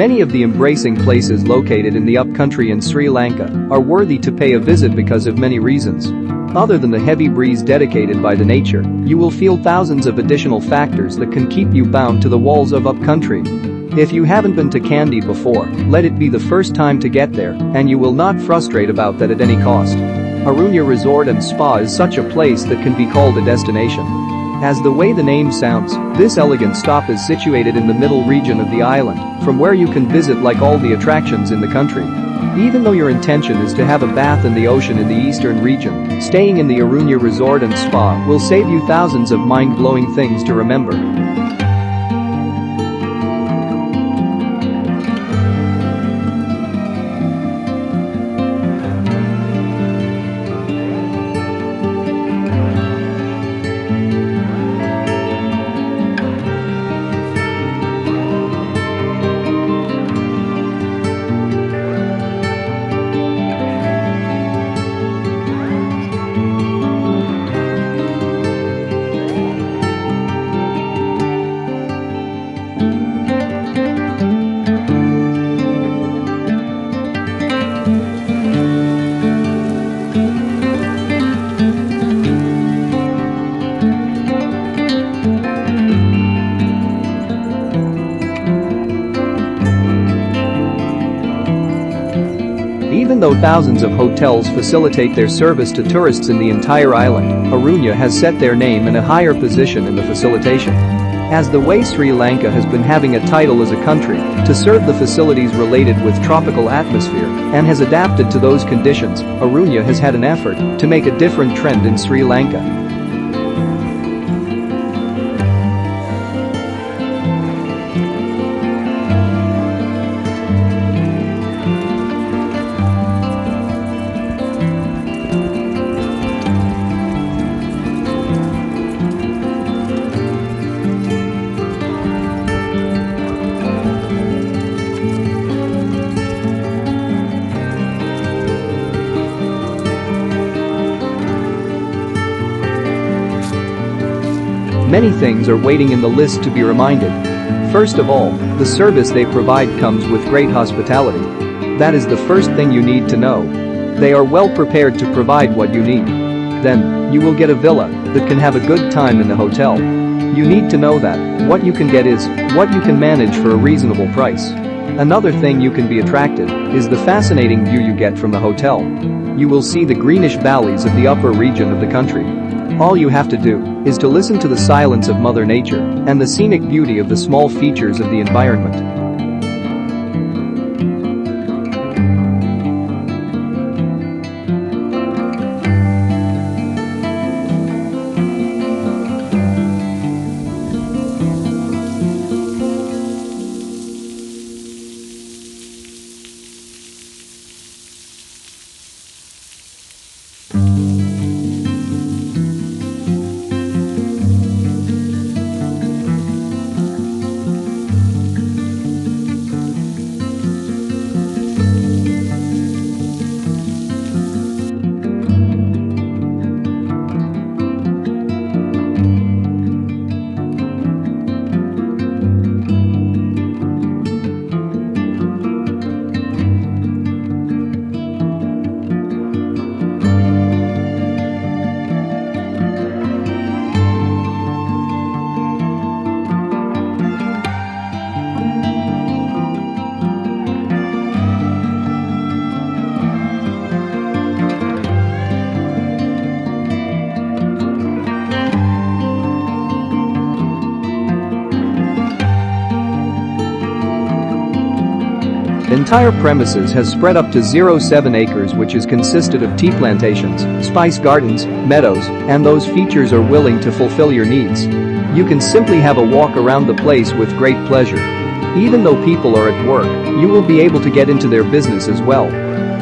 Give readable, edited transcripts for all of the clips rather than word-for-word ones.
Many of the embracing places located in the upcountry in Sri Lanka are worthy to pay a visit because of many reasons. Other than the heavy breeze dedicated by the nature, you will feel thousands of additional factors that can keep you bound to the walls of upcountry. If you haven't been to Kandy before, let it be the first time to get there, and you will not frustrate about that at any cost. Aarunya Resort and Spa is such a place that can be called a destination. As the way the name sounds, this elegant stop is situated in the middle region of the island, from where you can visit like all the attractions in the country. Even though your intention is to have a bath in the ocean in the eastern region, staying in the Aarunya Resort and Spa will save you thousands of mind-blowing things to remember. Even though thousands of hotels facilitate their service to tourists in the entire island, Aarunya has set their name in a higher position in the facilitation. As the way Sri Lanka has been having a title as a country to serve the facilities related with tropical atmosphere and has adapted to those conditions, Aarunya has had an effort to make a different trend in Sri Lanka. Many things are waiting in the list to be reminded. First of all, the service they provide comes with great hospitality. That is the first thing you need to know. They are well prepared to provide what you need. Then, you will get a villa that can have a good time in the hotel. You need to know that what you can get is what you can manage for a reasonable price. Another thing you can be attracted is the fascinating view you get from the hotel. You will see the greenish valleys of the upper region of the country. All you have to do is to listen to the silence of Mother Nature and the scenic beauty of the small features of the environment. Entire premises has spread up to 0.7 acres, which is consisted of tea plantations, spice gardens, meadows, and those features are willing to fulfill your needs. You can simply have a walk around the place with great pleasure. Even though people are at work, you will be able to get into their business as well.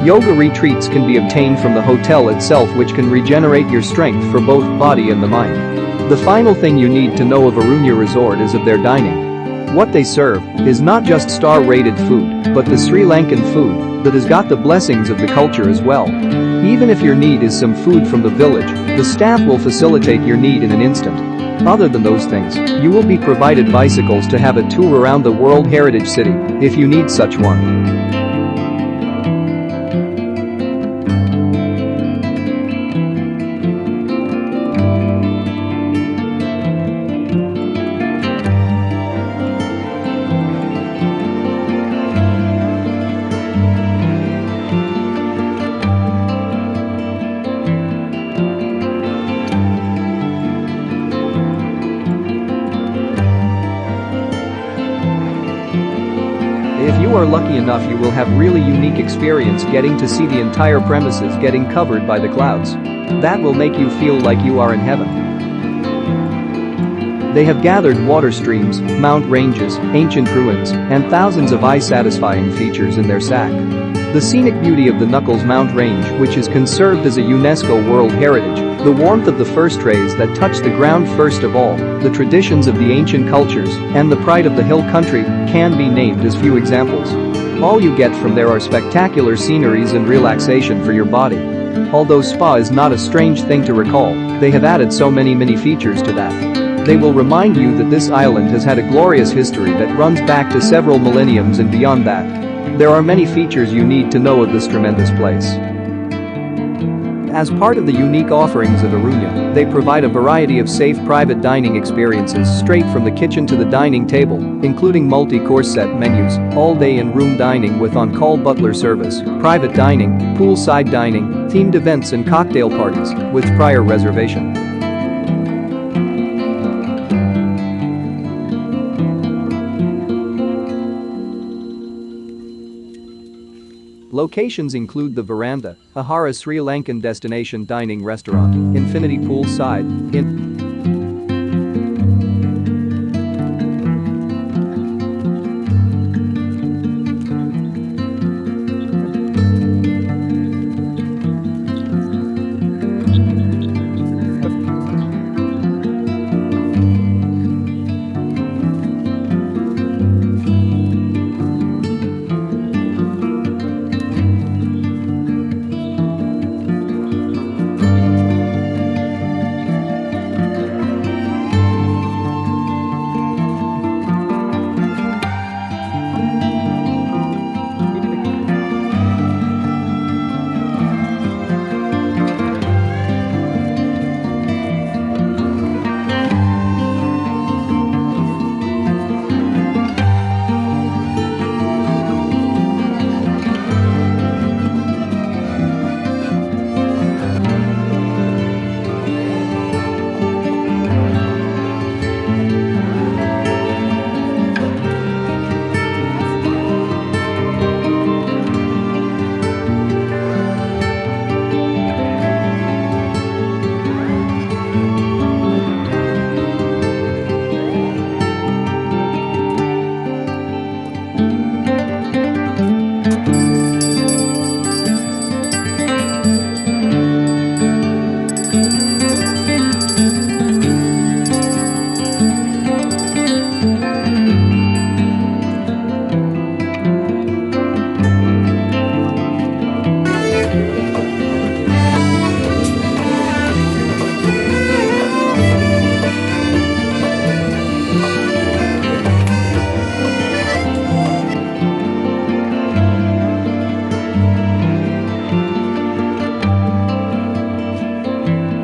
Yoga retreats can be obtained from the hotel itself, which can regenerate your strength for both body and the mind. The final thing you need to know of Aarunya Resort is of their dining. What they serve is not just star-rated food, but the Sri Lankan food that has got the blessings of the culture as well. Even if your need is some food from the village, the staff will facilitate your need in an instant. Other than those things, you will be provided bicycles to have a tour around the World Heritage City, if you need such one. If you are lucky enough, you will have really unique experience getting to see the entire premises getting covered by the clouds. That will make you feel like you are in heaven. They have gathered water streams, mountain ranges, ancient ruins, and thousands of eye-satisfying features in their sack. The scenic beauty of the Knuckles Mount Range, which is conserved as a UNESCO World Heritage, the warmth of the first rays that touch the ground first of all, the traditions of the ancient cultures, and the pride of the hill country can be named as few examples. All you get from there are spectacular sceneries and relaxation for your body. Although spa is not a strange thing to recall, they have added so many features to that. They will remind you that this island has had a glorious history that runs back to several millenniums and beyond that. There are many features you need to know of this tremendous place. As part of the unique offerings of Aarunya, they provide a variety of safe private dining experiences straight from the kitchen to the dining table, including multi-course set menus, all-day and room dining with on-call butler service, private dining, poolside dining, themed events and cocktail parties, with prior reservation. Locations include the Veranda, Aarunya Sri Lankan destination dining restaurant, Infinity Poolside,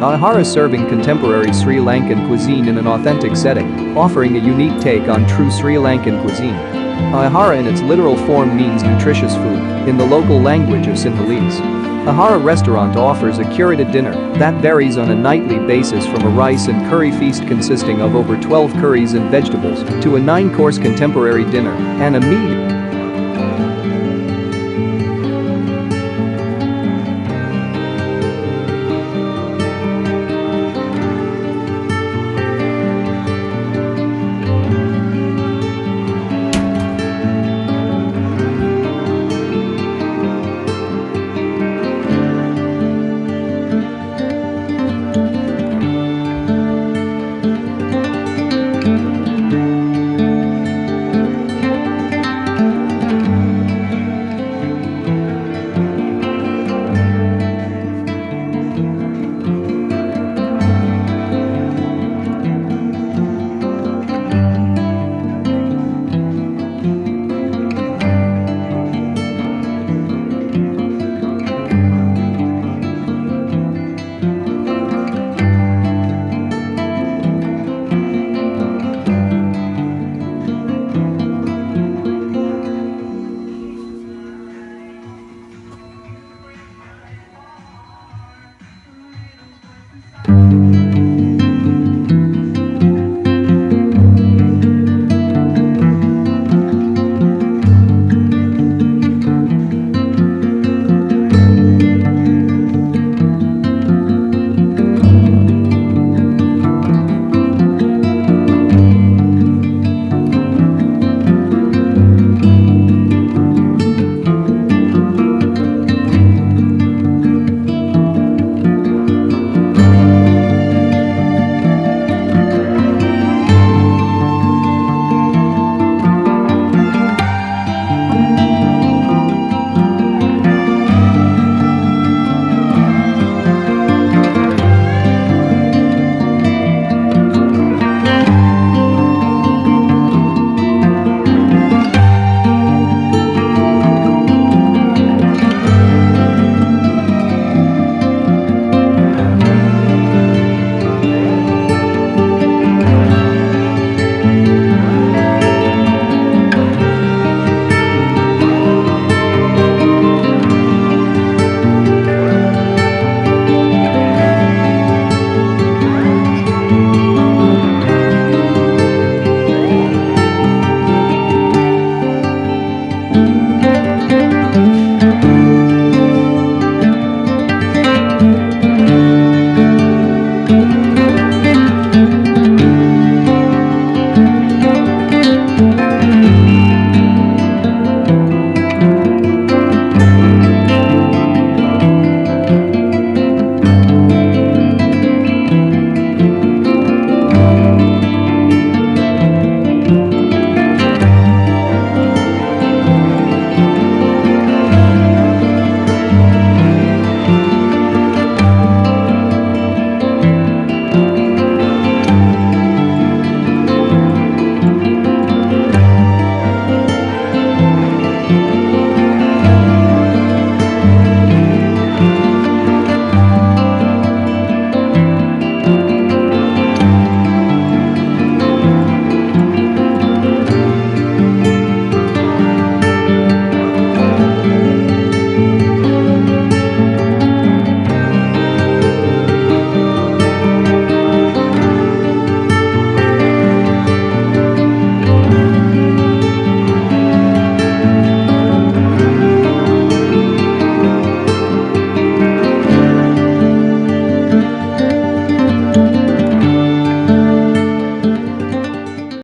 Aarunya serving contemporary Sri Lankan cuisine in an authentic setting, offering a unique take on true Sri Lankan cuisine. Aarunya in its literal form means nutritious food, in the local language of Sinhalese. Aarunya restaurant offers a curated dinner that varies on a nightly basis from a rice and curry feast consisting of over 12 curries and vegetables to a 9-course contemporary dinner and a meat